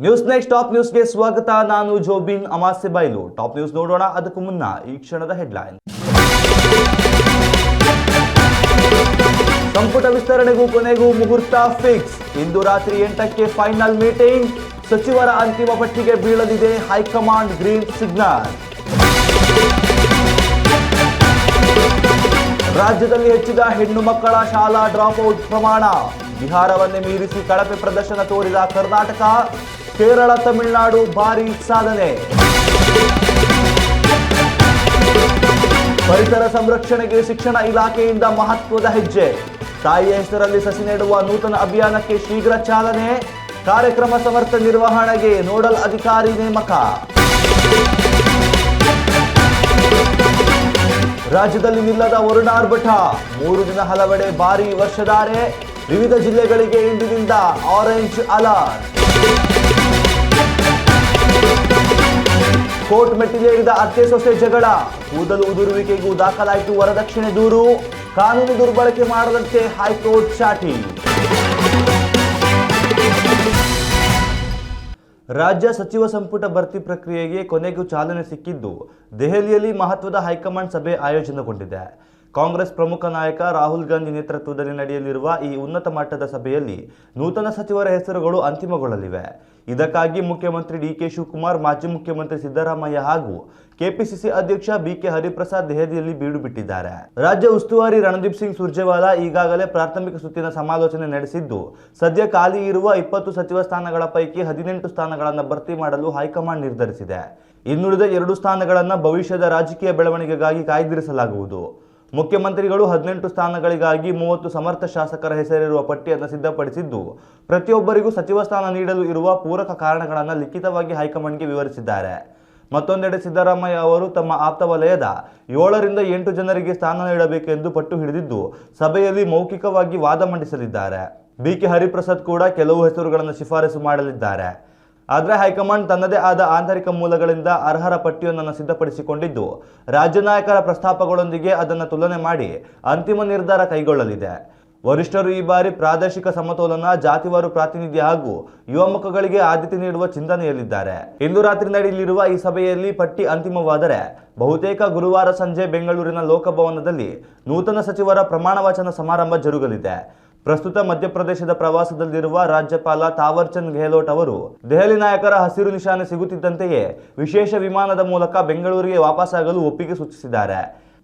News next top ನ್ಯೂಸ್ಗೆ ಸ್ವಾಗತ. ನಾನು ಜೋಬಿನ್ ಅಮಾಸೆ ಬೈಲು. ಟಾಪ್ ನ್ಯೂಸ್ ನೋಡೋಣ. ಅದಕ್ಕೂ ಮುನ್ನ ಈ ಕ್ಷಣದ ಹೆಡ್ಲೈನ್. ಸಂಪುಟ ವಿಸ್ತರಣೆಗೂ ಕೊನೆಗೂ ಮುಹೂರ್ತ ಫಿಕ್ಸ್. ಇಂದು ರಾತ್ರಿ 8ಕ್ಕೆ ಫೈನಲ್ ಮೀಟಿಂಗ್. ಸಚಿವರ ಅಂತಿಮ ಪಟ್ಟಿಗೆ ಬೀಳಲಿದೆ ಹೈಕಮಾಂಡ್ ಗ್ರೀನ್ ಸಿಗ್ನಲ್. ರಾಜ್ಯದಲ್ಲಿ ಹೆಚ್ಚಿದ ಹೆಣ್ಣು ಮಕ್ಕಳ ಶಾಲಾ ಡ್ರಾಪ್ಔಟ್ ಪ್ರಮಾಣ. ಬಿಹಾರವನ್ನೇ ಮೀರಿಸಿ ಕಳಪೆ ಪ್ರದರ್ಶನ ತೋರಿದ ಕರ್ನಾಟಕ. ಕೇರಳ, ತಮಿಳುನಾಡು ಭಾರೀ ಸಾಧನೆ. ಪರಿಸರ ಸಂರಕ್ಷಣೆಗೆ ಶಿಕ್ಷಣ ಇಲಾಖೆಯಿಂದ ಮಹತ್ವದ ಹೆಜ್ಜೆ. ತಾಯಿಯ ಹೆಸರಲ್ಲಿ ಸಸಿ ನೆಡುವ ನೂತನ ಅಭಿಯಾನಕ್ಕೆ ಶೀಘ್ರ ಚಾಲನೆ. ಕಾರ್ಯಕ್ರಮ ಸಮರ್ಥ ನಿರ್ವಹಣೆಗೆ ನೋಡಲ್ ಅಧಿಕಾರಿ ನೇಮಕ. ರಾಜ್ಯದಲ್ಲಿ ನಿಲ್ಲದ ವರುಣಾರ್ಭಟ. 3 ದಿನ ಹಲವೆಡೆ ಭಾರೀ ವರ್ಷಧಾರೆ. ವಿವಿಧ ಜಿಲ್ಲೆಗಳಿಗೆ ಇಂದಿನಿಂದ ಆರೆಂಜ್ ಅಲರ್ಟ್. ಕೋರ್ಟ್ ಮೆಟ್ಟಿಲೇರಿದ ಅತ್ತೆ ಸೊಸೆ ಜಗಳ. ಕೂದಲು ಉದುರುವಿಕೆಗೂ ದಾಖಲಾಯಿತು ವರದಕ್ಷಿಣೆ ದೂರು. ಕಾನೂನು ದುರ್ಬಳಕೆ ಮಾಡದಂತೆ ಹೈಕೋರ್ಟ್ ಚಾಟಿ. ರಾಜ್ಯ ಸಚಿವ ಸಂಪುಟ ಭರ್ತಿ ಪ್ರಕ್ರಿಯೆಗೆ ಕೊನೆಗೂ ಚಾಲನೆ ಸಿಕ್ಕಿದ್ದು ದೆಹಲಿಯಲ್ಲಿ ಮಹತ್ವದ ಹೈಕಮಾಂಡ್ ಸಭೆ ಆಯೋಜನೆಗೊಂಡಿದೆ. ಕಾಂಗ್ರೆಸ್ ಪ್ರಮುಖ ನಾಯಕ ರಾಹುಲ್ ಗಾಂಧಿ ನೇತೃತ್ವದಲ್ಲಿ ನಡೆಯಲಿರುವ ಈ ಉನ್ನತ ಮಟ್ಟದ ಸಭೆಯಲ್ಲಿ ನೂತನ ಸಚಿವರ ಹೆಸರುಗಳು ಅಂತಿಮಗೊಳ್ಳಲಿವೆ. ಇದಕ್ಕಾಗಿ ಮುಖ್ಯಮಂತ್ರಿ ಡಿಕೆ ಶಿವಕುಮಾರ್, ಮಾಜಿ ಮುಖ್ಯಮಂತ್ರಿ ಸಿದ್ದರಾಮಯ್ಯ ಹಾಗೂ ಕೆಪಿಸಿಸಿ ಅಧ್ಯಕ್ಷ ಬಿಕೆ ಹರಿಪ್ರಸಾದ್ ದೆಹಲಿಯಲ್ಲಿ ಬೀಡು ಬಿಟ್ಟಿದ್ದಾರೆ. ರಾಜ್ಯ ಉಸ್ತುವಾರಿ ರಣದೀಪ್ ಸಿಂಗ್ ಸುರ್ಜೇವಾಲಾ ಈಗಾಗಲೇ ಪ್ರಾಥಮಿಕ ಸುತ್ತಿನ ಸಮಾಲೋಚನೆ ನಡೆಸಿದ್ದು ಸದ್ಯ ಖಾಲಿ ಇರುವ 20 ಸಚಿವ ಸ್ಥಾನಗಳ ಪೈಕಿ 18 ಸ್ಥಾನಗಳನ್ನು ಭರ್ತಿ ಮಾಡಲು ಹೈಕಮಾಂಡ್ ನಿರ್ಧರಿಸಿದೆ. ಇನ್ನುಳಿದ 2 ಸ್ಥಾನಗಳನ್ನು ಭವಿಷ್ಯದ ರಾಜಕೀಯ ಬೆಳವಣಿಗೆಗಾಗಿ ಕಾಯ್ದಿರಿಸಲಾಗುವುದು. ಮುಖ್ಯಮಂತ್ರಿಗಳು 18 ಸ್ಥಾನಗಳಿಗಾಗಿ 30 ಸಮರ್ಥ ಶಾಸಕರ ಹೆಸರಿರುವ ಪಟ್ಟಿಯನ್ನು ಸಿದ್ಧಪಡಿಸಿದ್ದು ಪ್ರತಿಯೊಬ್ಬರಿಗೂ ಸಚಿವ ಸ್ಥಾನ ನೀಡಲು ಇರುವ ಪೂರಕ ಕಾರಣಗಳನ್ನು ಲಿಖಿತವಾಗಿ ಹೈಕಮಾಂಡ್ಗೆ ವಿವರಿಸಿದ್ದಾರೆ. ಮತ್ತೊಂದೆಡೆ ಸಿದ್ದರಾಮಯ್ಯ ಅವರು ತಮ್ಮ ಆಪ್ತ ವಲಯದ 7 ರಿಂದ 8 ಜನರಿಗೆ ಸ್ಥಾನ ನೀಡಬೇಕೆಂದು ಪಟ್ಟು ಹಿಡಿದಿದ್ದು ಸಭೆಯಲ್ಲಿ ಮೌಖಿಕವಾಗಿ ವಾದ ಮಂಡಿಸಲಿದ್ದಾರೆ. ಬಿಕೆ ಹರಿಪ್ರಸಾದ್ ಕೂಡ ಕೆಲವು ಹೆಸರುಗಳನ್ನು ಶಿಫಾರಸು ಮಾಡಲಿದ್ದಾರೆ. ಆದರೆ ಹೈಕಮಾಂಡ್ ತನ್ನದೇ ಆದ ಆಂತರಿಕ ಮೂಲಗಳಿಂದ ಅರ್ಹರ ಪಟ್ಟಿಯೊಂದನ್ನು ಸಿದ್ಧಪಡಿಸಿಕೊಂಡಿದ್ದು ರಾಜ್ಯ ನಾಯಕರ ಪ್ರಸ್ತಾಪಗಳೊಂದಿಗೆ ಅದನ್ನು ತುಲನೆ ಮಾಡಿ ಅಂತಿಮ ನಿರ್ಧಾರ ಕೈಗೊಳ್ಳಲಿದೆ. ವರಿಷ್ಠರು ಈ ಬಾರಿ ಪ್ರಾದೇಶಿಕ ಸಮತೋಲನ, ಜಾತಿವಾರು ಪ್ರಾತಿನಿಧ್ಯ ಹಾಗೂ ಯುವ ಮುಖಗಳಿಗೆ ಆದ್ಯತೆ ನೀಡುವ ಚಿಂತನೆಯಲ್ಲಿದ್ದಾರೆ. ಇಂದು ರಾತ್ರಿ ನಡೆಯಲಿರುವ ಈ ಸಭೆಯಲ್ಲಿ ಪಟ್ಟಿ ಅಂತಿಮವಾದರೆ ಬಹುತೇಕ ಗುರುವಾರ ಸಂಜೆ ಬೆಂಗಳೂರಿನ ಲೋಕಭವನದಲ್ಲಿ ನೂತನ ಸಚಿವರ ಪ್ರಮಾಣ ವಚನ ಸಮಾರಂಭ ಜರುಗಲಿದೆ. ಪ್ರಸ್ತುತ ಮಧ್ಯಪ್ರದೇಶದ ಪ್ರವಾಸದಲ್ಲಿರುವ ರಾಜ್ಯಪಾಲ ತಾವರ್ ಚಂದ್ ಗೆಹ್ಲೋಟ್ ಅವರು ದೆಹಲಿ ನಾಯಕರ ಹಸಿರು ನಿಶಾನೆ ಸಿಗುತ್ತಿದ್ದಂತೆಯೇ ವಿಶೇಷ ವಿಮಾನದ ಮೂಲಕ ಬೆಂಗಳೂರಿಗೆ ವಾಪಸ್ಸಾಗಲು ಒಪ್ಪಿಗೆ ಸೂಚಿಸಿದ್ದಾರೆ.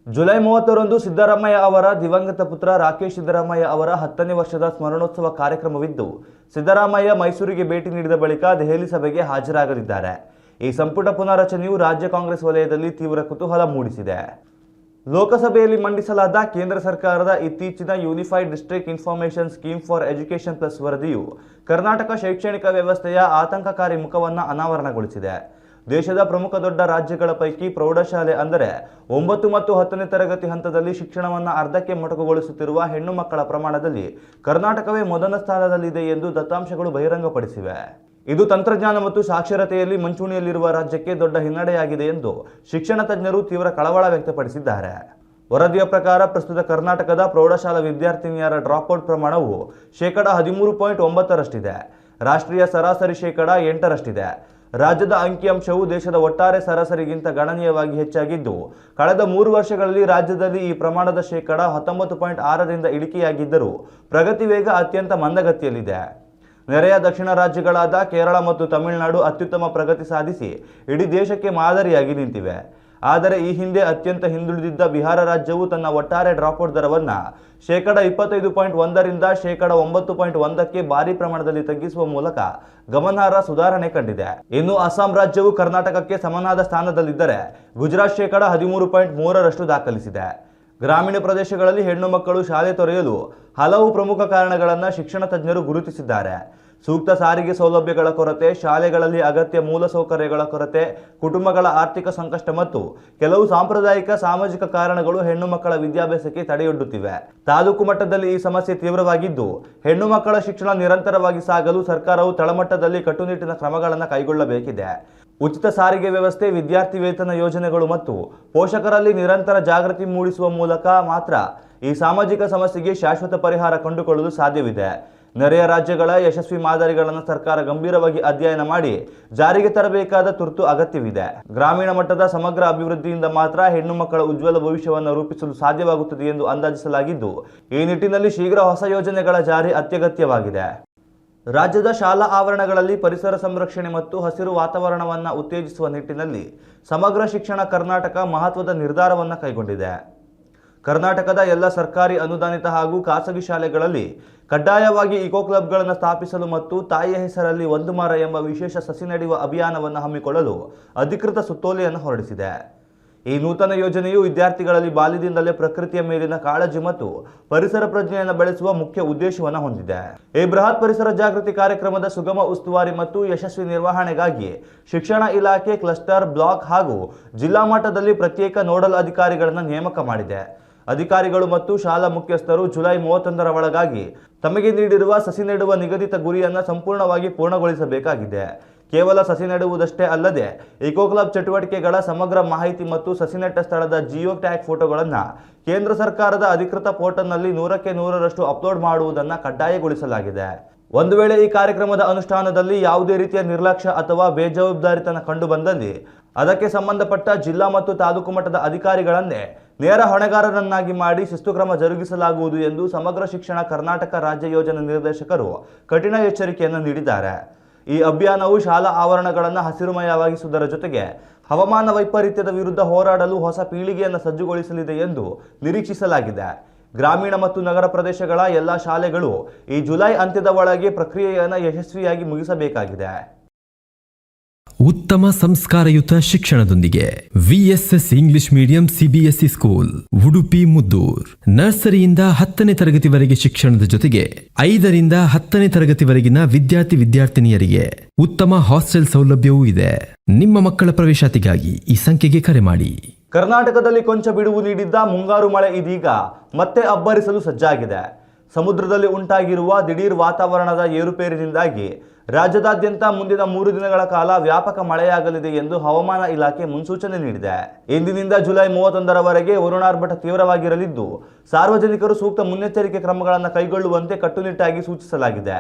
ಜುಲೈ 30ರಂದು ಸಿದ್ದರಾಮಯ್ಯ ಅವರ ದಿವಂಗತ ಪುತ್ರ ರಾಕೇಶ್ ಸಿದ್ದರಾಮಯ್ಯ ಅವರ 10ನೇ ವರ್ಷದ ಸ್ಮರಣೋತ್ಸವ ಕಾರ್ಯಕ್ರಮವಿದ್ದು ಸಿದ್ದರಾಮಯ್ಯ ಮೈಸೂರಿಗೆ ಭೇಟಿ ನೀಡಿದ ಬಳಿಕ ದೆಹಲಿ ಸಭೆಗೆ ಹಾಜರಾಗಲಿದ್ದಾರೆ. ಈ ಸಂಪುಟ ಪುನಾರಚನೆಯು ರಾಜ್ಯ ಕಾಂಗ್ರೆಸ್ ವಲಯದಲ್ಲಿ ತೀವ್ರ ಕುತೂಹಲ ಮೂಡಿಸಿದೆ. ಲೋಕಸಭೆಯಲ್ಲಿ ಮಂಡಿಸಲಾದ ಕೇಂದ್ರ ಸರ್ಕಾರದ ಇತ್ತೀಚಿನ unified district information scheme for education plus ವರದಿಯು ಕರ್ನಾಟಕ ಶೈಕ್ಷಣಿಕ ವ್ಯವಸ್ಥೆಯ ಆತಂಕಕಾರಿ ಮುಖವನ್ನು ಅನಾವರಣಗೊಳಿಸಿದೆ. ದೇಶದ ಪ್ರಮುಖ ದೊಡ್ಡ ರಾಜ್ಯಗಳ ಪೈಕಿ ಪ್ರೌಢಶಾಲೆ ಅಂದರೆ 9 ಮತ್ತು 10ನೇ ತರಗತಿ ಹಂತದಲ್ಲಿ ಶಿಕ್ಷಣವನ್ನು ಅರ್ಧಕ್ಕೆ ಮೊಟಕುಗೊಳಿಸುತ್ತಿರುವ ಹೆಣ್ಣು ಮಕ್ಕಳ ಪ್ರಮಾಣದಲ್ಲಿ ಕರ್ನಾಟಕವೇ ಮೊದಲ ಸ್ಥಾನದಲ್ಲಿದೆ ಎಂದು ದತ್ತಾಂಶಗಳು ಬಹಿರಂಗಪಡಿಸಿವೆ. ಇದು ತಂತ್ರಜ್ಞಾನ ಮತ್ತು ಸಾಕ್ಷರತೆಯಲ್ಲಿ ಮುಂಚೂಣಿಯಲ್ಲಿರುವ ರಾಜ್ಯಕ್ಕೆ ದೊಡ್ಡ ಹಿನ್ನಡೆಯಾಗಿದೆ ಎಂದು ಶಿಕ್ಷಣ ತಜ್ಞರು ತೀವ್ರ ಕಳವಳ ವ್ಯಕ್ತಪಡಿಸಿದ್ದಾರೆ. ವರದಿಯ ಪ್ರಕಾರ ಪ್ರಸ್ತುತ ಕರ್ನಾಟಕದ ಪ್ರೌಢಶಾಲಾ ವಿದ್ಯಾರ್ಥಿನಿಯರ ಡ್ರಾಪ್ಔಟ್ ಪ್ರಮಾಣವು -9%ರಷ್ಟಿದೆ. ರಾಷ್ಟ್ರೀಯ ಸರಾಸರಿ -8%ರಷ್ಟಿದೆ. ರಾಜ್ಯದ ಅಂಕಿಅಂಶವು ದೇಶದ ಒಟ್ಟಾರೆ ಸರಾಸರಿಗಿಂತ ಗಣನೀಯವಾಗಿ ಹೆಚ್ಚಾಗಿದ್ದು ಕಳೆದ 3 ವರ್ಷಗಳಲ್ಲಿ ರಾಜ್ಯದಲ್ಲಿ ಈ ಪ್ರಮಾಣದ -19.6ರಿಂದ ಇಳಿಕೆಯಾಗಿದ್ದರೂ ಪ್ರಗತಿ ವೇಗ ಅತ್ಯಂತ ಮಂದಗತಿಯಲ್ಲಿದೆ. ನೆರೆಯ ದಕ್ಷಿಣ ರಾಜ್ಯಗಳಾದ ಕೇರಳ ಮತ್ತು ತಮಿಳುನಾಡು ಅತ್ಯುತ್ತಮ ಪ್ರಗತಿ ಸಾಧಿಸಿ ಇಡೀ ದೇಶಕ್ಕೆ ಮಾದರಿಯಾಗಿ ನಿಂತಿವೆ. ಆದರೆ ಈ ಹಿಂದೆ ಅತ್ಯಂತ ಹಿಂದುಳಿದಿದ್ದ ಬಿಹಾರ ರಾಜ್ಯವು ತನ್ನ ಒಟ್ಟಾರೆ ಡ್ರಾಪ್ಔಟ್ ದರವನ್ನು -25.1ರಿಂದ -9.1ಕ್ಕೆ ಭಾರಿ ಪ್ರಮಾಣದಲ್ಲಿ ತಗ್ಗಿಸುವ ಮೂಲಕ ಗಮನಾರ್ಹ ಸುಧಾರಣೆ ಕಂಡಿದೆ. ಇನ್ನು ಅಸ್ಸಾಂ ರಾಜ್ಯವು ಕರ್ನಾಟಕಕ್ಕೆ ಸಮನಾದ ಸ್ಥಾನದಲ್ಲಿದ್ದರೆ ಗುಜರಾತ್ -13.3ರಷ್ಟು ದಾಖಲಿಸಿದೆ. ಗ್ರಾಮೀಣ ಪ್ರದೇಶಗಳಲ್ಲಿ ಹೆಣ್ಣು ಮಕ್ಕಳು ಶಾಲೆ ತೊರೆಯಲು ಹಲವು ಪ್ರಮುಖ ಕಾರಣಗಳನ್ನು ಶಿಕ್ಷಣ ತಜ್ಞರು ಗುರುತಿಸಿದ್ದಾರೆ. ಸೂಕ್ತ ಸಾರಿಗೆ ಸೌಲಭ್ಯಗಳ ಕೊರತೆ, ಶಾಲೆಗಳಲ್ಲಿ ಅಗತ್ಯ ಮೂಲಸೌಕರ್ಯಗಳ ಕೊರತೆ, ಕುಟುಂಬಗಳ ಆರ್ಥಿಕ ಸಂಕಷ್ಟ ಮತ್ತು ಕೆಲವು ಸಾಂಪ್ರದಾಯಿಕ ಸಾಮಾಜಿಕ ಕಾರಣಗಳು ಹೆಣ್ಣು ಮಕ್ಕಳ ವಿದ್ಯಾಭ್ಯಾಸಕ್ಕೆ ತಡೆಯೊಡ್ಡುತ್ತಿವೆ. ತಾಲೂಕು ಮಟ್ಟದಲ್ಲಿ ಈ ಸಮಸ್ಯೆ ತೀವ್ರವಾಗಿದ್ದು ಹೆಣ್ಣು ಮಕ್ಕಳ ಶಿಕ್ಷಣ ನಿರಂತರವಾಗಿ ಸಾಗಲು ಸರ್ಕಾರವು ತಳಮಟ್ಟದಲ್ಲಿ ಕಟ್ಟುನಿಟ್ಟಿನ ಕ್ರಮಗಳನ್ನು ಕೈಗೊಳ್ಳಬೇಕಿದೆ. ಉಚಿತ ಸಾರಿಗೆ ವ್ಯವಸ್ಥೆ, ವಿದ್ಯಾರ್ಥಿ ವೇತನ ಯೋಜನೆಗಳು ಮತ್ತು ಪೋಷಕರಲ್ಲಿ ನಿರಂತರ ಜಾಗೃತಿ ಮೂಡಿಸುವ ಮೂಲಕ ಮಾತ್ರ ಈ ಸಾಮಾಜಿಕ ಸಮಸ್ಯೆಗೆ ಶಾಶ್ವತ ಪರಿಹಾರ ಕಂಡುಕೊಳ್ಳಲು ಸಾಧ್ಯವಿದೆ. ನೆರೆಯ ರಾಜ್ಯಗಳ ಯಶಸ್ವಿ ಮಾದರಿಗಳನ್ನು ಸರ್ಕಾರ ಗಂಭೀರವಾಗಿ ಅಧ್ಯಯನ ಮಾಡಿ ಜಾರಿಗೆ ತರಬೇಕಾದ ತುರ್ತು ಅಗತ್ಯವಿದೆ. ಗ್ರಾಮೀಣ ಮಟ್ಟದ ಸಮಗ್ರ ಅಭಿವೃದ್ಧಿಯಿಂದ ಮಾತ್ರ ಹೆಣ್ಣು ಮಕ್ಕಳ ಉಜ್ವಲ ಭವಿಷ್ಯವನ್ನು ರೂಪಿಸಲು ಸಾಧ್ಯವಾಗುತ್ತದೆ ಎಂದು ಅಂದಾಜಿಸಲಾಗಿದ್ದು, ಈ ನಿಟ್ಟಿನಲ್ಲಿ ಶೀಘ್ರ ಹೊಸ ಯೋಜನೆಗಳ ಜಾರಿ ಅತ್ಯಗತ್ಯವಾಗಿದೆ. ರಾಜ್ಯದ ಶಾಲಾ ಆವರಣಗಳಲ್ಲಿ ಪರಿಸರ ಸಂರಕ್ಷಣೆ ಮತ್ತು ಹಸಿರು ವಾತಾವರಣವನ್ನು ಉತ್ತೇಜಿಸುವ ನಿಟ್ಟಿನಲ್ಲಿ ಸಮಗ್ರ ಶಿಕ್ಷಣ ಕರ್ನಾಟಕ ಮಹತ್ವದ ನಿರ್ಧಾರವನ್ನು ಕೈಗೊಂಡಿದೆ. ಕರ್ನಾಟಕದ ಎಲ್ಲ ಸರ್ಕಾರಿ ಅನುದಾನಿತ ಹಾಗೂ ಖಾಸಗಿ ಶಾಲೆಗಳಲ್ಲಿ ಕಡ್ಡಾಯವಾಗಿ ಇಕೋ ಕ್ಲಬ್ಗಳನ್ನು ಸ್ಥಾಪಿಸಲು ಮತ್ತು ತಾಯಿಯ ಹೆಸರಲ್ಲಿ ಒಂದು ಮರ ಎಂಬ ವಿಶೇಷ ಸಸಿ ನೆಡುವ ಅಭಿಯಾನವನ್ನು ಹಮ್ಮಿಕೊಳ್ಳಲು ಅಧಿಕೃತ ಸುತ್ತೋಲೆಯನ್ನು ಹೊರಡಿಸಿದೆ. ಈ ನೂತನ ಯೋಜನೆಯು ವಿದ್ಯಾರ್ಥಿಗಳಲ್ಲಿ ಬಾಲ್ಯದಿಂದಲೇ ಪ್ರಕೃತಿಯ ಮೇಲಿನ ಕಾಳಜಿ ಮತ್ತು ಪರಿಸರ ಪ್ರಜ್ಞೆಯನ್ನು ಬೆಳೆಸುವ ಮುಖ್ಯ ಉದ್ದೇಶವನ್ನು ಹೊಂದಿದೆ. ಈ ಬೃಹತ್ ಪರಿಸರ ಜಾಗೃತಿ ಕಾರ್ಯಕ್ರಮದ ಸುಗಮ ಉಸ್ತುವಾರಿ ಮತ್ತು ಯಶಸ್ವಿ ನಿರ್ವಹಣೆಗಾಗಿ ಶಿಕ್ಷಣ ಇಲಾಖೆ ಕ್ಲಸ್ಟರ್, ಬ್ಲಾಕ್ ಹಾಗೂ ಜಿಲ್ಲಾ ಮಟ್ಟದಲ್ಲಿ ಪ್ರತ್ಯೇಕ ನೋಡಲ್ ಅಧಿಕಾರಿಗಳನ್ನು ನೇಮಕ ಮಾಡಿದೆ. ಅಧಿಕಾರಿಗಳು ಮತ್ತು ಶಾಲಾ ಮುಖ್ಯಸ್ಥರು ಜುಲೈ 31ರ ಒಳಗಾಗಿ ತಮಗೆ ನೀಡಿರುವ ಸಸಿ ನೆಡುವ ನಿಗದಿತ ಗುರಿಯನ್ನು ಸಂಪೂರ್ಣವಾಗಿ ಪೂರ್ಣಗೊಳಿಸಬೇಕಾಗಿದೆ. ಕೇವಲ ಸಸಿ ನೆಡುವುದಷ್ಟೇ ಅಲ್ಲದೆ ಇಕೋ ಕ್ಲಬ್ ಚಟುವಟಿಕೆಗಳ ಸಮಗ್ರ ಮಾಹಿತಿ ಮತ್ತು ಸಸಿ ನೆಟ್ಟ ಸ್ಥಳದ ಜಿಯೋ ಟ್ಯಾಗ್ ಫೋಟೋಗಳನ್ನು ಕೇಂದ್ರ ಸರ್ಕಾರದ ಅಧಿಕೃತ ಪೋರ್ಟಲ್ನಲ್ಲಿ 100ಕ್ಕೆ 100ರಷ್ಟು ಅಪ್ಲೋಡ್ ಮಾಡುವುದನ್ನು ಕಡ್ಡಾಯಗೊಳಿಸಲಾಗಿದೆ. ಒಂದು ವೇಳೆ ಈ ಕಾರ್ಯಕ್ರಮದ ಅನುಷ್ಠಾನದಲ್ಲಿ ಯಾವುದೇ ರೀತಿಯ ನಿರ್ಲಕ್ಷ್ಯ ಅಥವಾ ಬೇಜವಾಬ್ದಾರಿತನ ಕಂಡುಬಂದಲ್ಲಿ ಅದಕ್ಕೆ ಸಂಬಂಧಪಟ್ಟ ಜಿಲ್ಲಾ ಮತ್ತು ತಾಲೂಕು ಮಟ್ಟದ ಅಧಿಕಾರಿಗಳನ್ನೇ ನೇರ ಹೊಣೆಗಾರರನ್ನಾಗಿ ಮಾಡಿ ಶಿಸ್ತು ಕ್ರಮ ಜರುಗಿಸಲಾಗುವುದು ಎಂದು ಸಮಗ್ರ ಶಿಕ್ಷಣ ಕರ್ನಾಟಕ ರಾಜ್ಯ ಯೋಜನಾ ನಿರ್ದೇಶಕರು ಕಠಿಣ ಎಚ್ಚರಿಕೆಯನ್ನು ನೀಡಿದ್ದಾರೆ. ಈ ಅಭಿಯಾನವು ಶಾಲಾ ಆವರಣಗಳನ್ನು ಹಸಿರುಮಯವಾಗಿಸುವುದರ ಜೊತೆಗೆ ಹವಾಮಾನ ವೈಪರೀತ್ಯದ ವಿರುದ್ಧ ಹೋರಾಡಲು ಹೊಸ ಪೀಳಿಗೆಯನ್ನು ಸಜ್ಜುಗೊಳಿಸಲಿದೆ ಎಂದು ನಿರೀಕ್ಷಿಸಲಾಗಿದೆ. ಗ್ರಾಮೀಣ ಮತ್ತು ನಗರ ಪ್ರದೇಶಗಳ ಎಲ್ಲ ಶಾಲೆಗಳು ಈ ಜುಲೈ ಅಂತ್ಯದ ಒಳಗೆ ಪ್ರಕ್ರಿಯೆಯನ್ನು ಯಶಸ್ವಿಯಾಗಿ ಮುಗಿಸಬೇಕಾಗಿದೆ. ಉತ್ತಮ ಸಂಸ್ಕಾರಯುತ ಶಿಕ್ಷಣದೊಂದಿಗೆ VSS English medium CBSE school Udupi Muddur. ನರ್ಸರಿಯಿಂದ 10ನೇ ತರಗತಿವರೆಗೆ ಶಿಕ್ಷಣದ ಜೊತೆಗೆ 5ರಿಂದ 10ನೇ ತರಗತಿವರೆಗಿನ ವಿದ್ಯಾರ್ಥಿನಿಯರಿಗೆ ಉತ್ತಮ ಹಾಸ್ಟೆಲ್ ಸೌಲಭ್ಯವೂ ಇದೆ. ನಿಮ್ಮ ಮಕ್ಕಳ ಪ್ರವೇಶಾತಿಗಾಗಿ ಈ ಸಂಖ್ಯೆಗೆ ಕರೆ ಮಾಡಿ. ಕರ್ನಾಟಕದಲ್ಲಿ ಕೊಂಚ ಬಿಡುವು ನೀಡಿದ್ದ ಮುಂಗಾರು ಮಳೆ ಇದೀಗ ಮತ್ತೆ ಅಬ್ಬರಿಸಲು ಸಜ್ಜಾಗಿದೆ. ಸಮುದ್ರದಲ್ಲಿ ಉಂಟಾಗಿರುವ ದಿಢೀರ್ ವಾತಾವರಣದ ಏರುಪೇರಿನಿಂದಾಗಿ ರಾಜ್ಯದಾದ್ಯಂತ ಮುಂದಿನ 3 ದಿನಗಳ ಕಾಲ ವ್ಯಾಪಕ ಮಳೆಯಾಗಲಿದೆ ಎಂದು ಹವಾಮಾನ ಇಲಾಖೆ ಮುನ್ಸೂಚನೆ ನೀಡಿದೆ. ಇಂದಿನಿಂದ ಜುಲೈ 31ರವರೆಗೆ ವರುಣಾರ್ಭಟ ತೀವ್ರವಾಗಿರಲಿದ್ದು, ಸಾರ್ವಜನಿಕರು ಸೂಕ್ತ ಮುನ್ನೆಚ್ಚರಿಕೆ ಕ್ರಮಗಳನ್ನು ಕೈಗೊಳ್ಳುವಂತೆ ಕಟ್ಟುನಿಟ್ಟಾಗಿ ಸೂಚಿಸಲಾಗಿದೆ.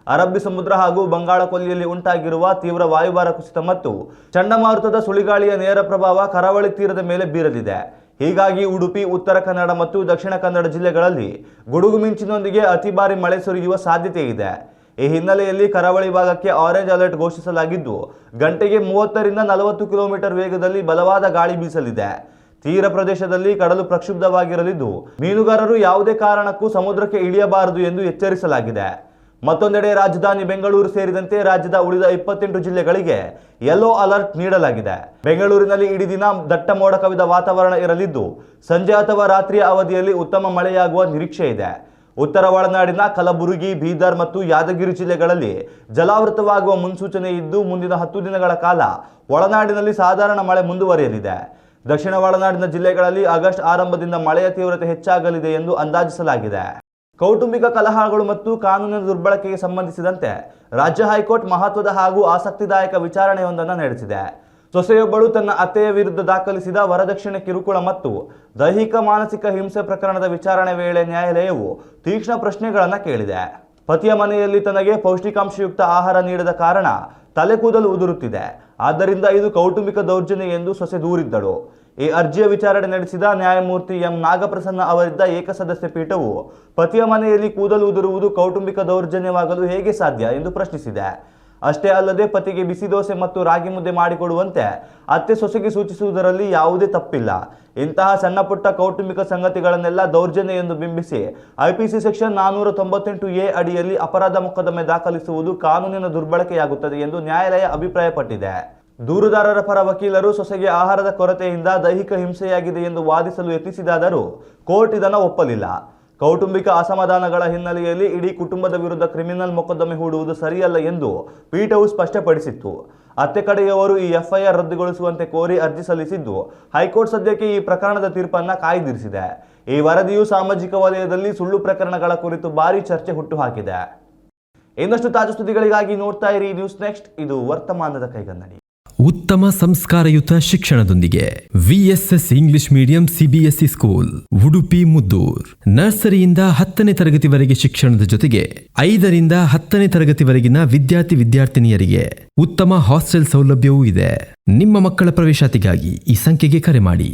ಅರಬ್ಬಿ ಸಮುದ್ರ ಹಾಗೂ ಬಂಗಾಳ ಕೊಲ್ಲಿಯಲ್ಲಿ ಉಂಟಾಗಿರುವ ತೀವ್ರ ವಾಯುಭಾರ ಕುಸಿತ ಮತ್ತು ಚಂಡಮಾರುತದ ಸುಳಿಗಾಳಿಯ ನೇರ ಪ್ರಭಾವ ಕರಾವಳಿ ತೀರದ ಮೇಲೆ ಬೀರಲಿದೆ. ಹೀಗಾಗಿ ಉಡುಪಿ, ಉತ್ತರ ಕನ್ನಡ ಮತ್ತು ದಕ್ಷಿಣ ಕನ್ನಡ ಜಿಲ್ಲೆಗಳಲ್ಲಿ ಗುಡುಗು ಮಿಂಚಿನೊಂದಿಗೆ ಅತಿ ಭಾರಿ ಮಳೆ ಸುರಿಯುವ ಸಾಧ್ಯತೆ ಇದೆ. ಈ ಹಿನ್ನೆಲೆಯಲ್ಲಿ ಕರಾವಳಿ ಭಾಗಕ್ಕೆ ಆರೆಂಜ್ ಅಲರ್ಟ್ ಘೋಷಿಸಲಾಗಿದ್ದು, ಗಂಟೆಗೆ 30ರಿಂದ 40 ಕಿಲೋಮೀಟರ್ ವೇಗದಲ್ಲಿ ಬಲವಾದ ಗಾಳಿ ಬೀಸಲಿದೆ. ತೀರ ಪ್ರದೇಶದಲ್ಲಿ ಕಡಲು ಪ್ರಕ್ಷುಬ್ಧವಾಗಿರಲಿದ್ದು, ಮೀನುಗಾರರು ಯಾವುದೇ ಕಾರಣಕ್ಕೂ ಸಮುದ್ರಕ್ಕೆ ಇಳಿಯಬಾರದು ಎಂದು ಎಚ್ಚರಿಸಲಾಗಿದೆ. ಮತ್ತೊಂದೆಡೆ ರಾಜಧಾನಿ ಬೆಂಗಳೂರು ಸೇರಿದಂತೆ ರಾಜ್ಯದ ಉಳಿದ 28 ಜಿಲ್ಲೆಗಳಿಗೆ ಯೆಲ್ಲೋ ಅಲರ್ಟ್ ನೀಡಲಾಗಿದೆ. ಬೆಂಗಳೂರಿನಲ್ಲಿ ಇಡೀ ದಿನ ದಟ್ಟ ಮೋಡ ಕವಿದ ವಾತಾವರಣ ಇರಲಿದ್ದು, ಸಂಜೆ ಅಥವಾ ರಾತ್ರಿಯ ಅವಧಿಯಲ್ಲಿ ಉತ್ತಮ ಮಳೆಯಾಗುವ ನಿರೀಕ್ಷೆ ಇದೆ. ಉತ್ತರ ಒಳನಾಡಿನ ಕಲಬುರಗಿ, ಬೀದರ್ ಮತ್ತು ಯಾದಗಿರಿ ಜಿಲ್ಲೆಗಳಲ್ಲಿ ಜಲಾವೃತವಾಗುವ ಮುನ್ಸೂಚನೆ ಇದ್ದು, ಮುಂದಿನ 10 ದಿನಗಳ ಕಾಲ ಒಳನಾಡಿನಲ್ಲಿ ಸಾಧಾರಣ ಮಳೆ ಮುಂದುವರಿಯಲಿದೆ. ದಕ್ಷಿಣ ಒಳನಾಡಿನ ಜಿಲ್ಲೆಗಳಲ್ಲಿ ಆಗಸ್ಟ್ ಆರಂಭದಿಂದ ಮಳೆಯ ತೀವ್ರತೆ ಹೆಚ್ಚಾಗಲಿದೆ ಎಂದು ಅಂದಾಜಿಸಲಾಗಿದೆ. ಕೌಟುಂಬಿಕ ಕಲಹಗಳು ಮತ್ತು ಕಾನೂನಿನ ದುರ್ಬಳಕೆಗೆ ಸಂಬಂಧಿಸಿದಂತೆ ರಾಜ್ಯ ಹೈಕೋರ್ಟ್ ಮಹತ್ವದ ಹಾಗೂ ಆಸಕ್ತಿದಾಯಕ ವಿಚಾರಣೆಯೊಂದನ್ನು ನಡೆಸಿದೆ. ಸೊಸೆಯೊಬ್ಬಳು ತನ್ನ ಅತ್ತೆಯ ವಿರುದ್ಧ ದಾಖಲಿಸಿದ ವರದಕ್ಷಿಣೆ ಕಿರುಕುಳ ಮತ್ತು ದೈಹಿಕ ಮಾನಸಿಕ ಹಿಂಸೆ ಪ್ರಕರಣದ ವಿಚಾರಣೆ ವೇಳೆ ನ್ಯಾಯಾಲಯವು ತೀಕ್ಷ್ಣ ಪ್ರಶ್ನೆಗಳನ್ನು ಕೇಳಿದೆ. ಪತಿಯ ಮನೆಯಲ್ಲಿ ತನಗೆ ಪೌಷ್ಟಿಕಾಂಶಯುಕ್ತ ಆಹಾರ ನೀಡದ ಕಾರಣ ತಲೆ ಕೂದಲು ಉದುರುತ್ತಿದೆ, ಆದ್ದರಿಂದ ಇದು ಕೌಟುಂಬಿಕ ದೌರ್ಜನ್ಯ ಎಂದು ಸೊಸೆ ದೂರಿದ್ದಳು. ಈ ಅರ್ಜಿಯ ವಿಚಾರಣೆ ನಡೆಸಿದ ನ್ಯಾಯಮೂರ್ತಿ ಎಂ ನಾಗಪ್ರಸನ್ನ ಅವರಿದ್ದ ಏಕಸದಸ್ಯ ಪೀಠವು ಪತಿಯ ಮನೆಯಲ್ಲಿ ಕೂದಲು ಉದುರುವುದು ಕೌಟುಂಬಿಕ ದೌರ್ಜನ್ಯವಾಗಲು ಹೇಗೆ ಸಾಧ್ಯ ಎಂದು ಪ್ರಶ್ನಿಸಿದೆ. ಅಷ್ಟೇ ಅಲ್ಲದೆ ಪತಿಗೆ ಬಿಸಿ ದೋಸೆ ಮತ್ತು ರಾಗಿ ಮುದ್ದೆ ಮಾಡಿಕೊಡುವಂತೆ ಅತ್ತೆ ಸೊಸೆಗೆ ಸೂಚಿಸುವುದರಲ್ಲಿ ಯಾವುದೇ ತಪ್ಪಿಲ್ಲ. ಇಂತಹ ಸಣ್ಣ ಪುಟ್ಟ ಕೌಟುಂಬಿಕ ಸಂಗತಿಗಳನ್ನೆಲ್ಲ ದೌರ್ಜನ್ಯ ಎಂದು ಬಿಂಬಿಸಿ ಐಪಿಸಿ ಸೆಕ್ಷನ್ 498A ಅಡಿಯಲ್ಲಿ ಅಪರಾಧ ಮೊಕದ್ದಮೆ ದಾಖಲಿಸುವುದು ಕಾನೂನಿನ ದುರ್ಬಳಕೆಯಾಗುತ್ತದೆ ಎಂದು ನ್ಯಾಯಾಲಯ ಅಭಿಪ್ರಾಯಪಟ್ಟಿದೆ. ದೂರುದಾರರ ಪರ ವಕೀಲರು ಸೊಸೆಗೆ ಆಹಾರದ ಕೊರತೆಯಿಂದ ದೈಹಿಕ ಹಿಂಸೆಯಾಗಿದೆ ಎಂದು ವಾದಿಸಲು ಯತ್ನಿಸಿದಾದರೂ ಕೋರ್ಟ್ ಇದನ್ನು ಒಪ್ಪಲಿಲ್ಲ. ಕೌಟುಂಬಿಕ ಅಸಮಾಧಾನಗಳ ಹಿನ್ನೆಲೆಯಲ್ಲಿ ಇಡೀ ಕುಟುಂಬದ ವಿರುದ್ಧ ಕ್ರಿಮಿನಲ್ ಮೊಕದ್ದಮೆ ಹೂಡುವುದು ಸರಿಯಲ್ಲ ಎಂದು ಪೀಠವು ಸ್ಪಷ್ಟಪಡಿಸಿತ್ತು. ಅತ್ತೆ ಕಡೆಯವರು ಈ ಎಫ್ಐಆರ್ ರದ್ದುಗೊಳಿಸುವಂತೆ ಕೋರಿ ಅರ್ಜಿ ಸಲ್ಲಿಸಿದ್ದು, ಹೈಕೋರ್ಟ್ ಸದ್ಯಕ್ಕೆ ಈ ಪ್ರಕರಣದ ತೀರ್ಪನ್ನು ಕಾಯ್ದಿರಿಸಿದೆ. ಈ ವರದಿಯು ಸಾಮಾಜಿಕ ವಲಯದಲ್ಲಿ ಸುಳ್ಳು ಪ್ರಕರಣಗಳ ಕುರಿತು ಭಾರೀ ಚರ್ಚೆ ಹುಟ್ಟುಹಾಕಿದೆ. ಇನ್ನಷ್ಟು ತಾಜಾ ಸುದ್ದಿಗಳಿಗಾಗಿ ನೋಡ್ತಾ ಇರಿ ನ್ಯೂಸ್ ನೆಕ್ಸ್ಟ್. ಇದು ವರ್ತಮಾನದ ಕೈಗನ್ನಡಿ. ಉತ್ತಮ ಸಂಸ್ಕಾರಯುತ ಶಿಕ್ಷಣದೊಂದಿಗೆ VSS English medium CBSE school Udupi Muddur. ನರ್ಸರಿಯಿಂದ 10ನೇ ತರಗತಿವರೆಗೆ ಶಿಕ್ಷಣದ ಜೊತೆಗೆ 5ರಿಂದ 10ನೇ ತರಗತಿವರೆಗಿನ ವಿದ್ಯಾರ್ಥಿನಿಯರಿಗೆ ಉತ್ತಮ ಹಾಸ್ಟೆಲ್ ಸೌಲಭ್ಯವೂ ಇದೆ. ನಿಮ್ಮ ಮಕ್ಕಳ ಪ್ರವೇಶಾತಿಗಾಗಿ ಈ ಸಂಖ್ಯೆಗೆ ಕರೆ ಮಾಡಿ.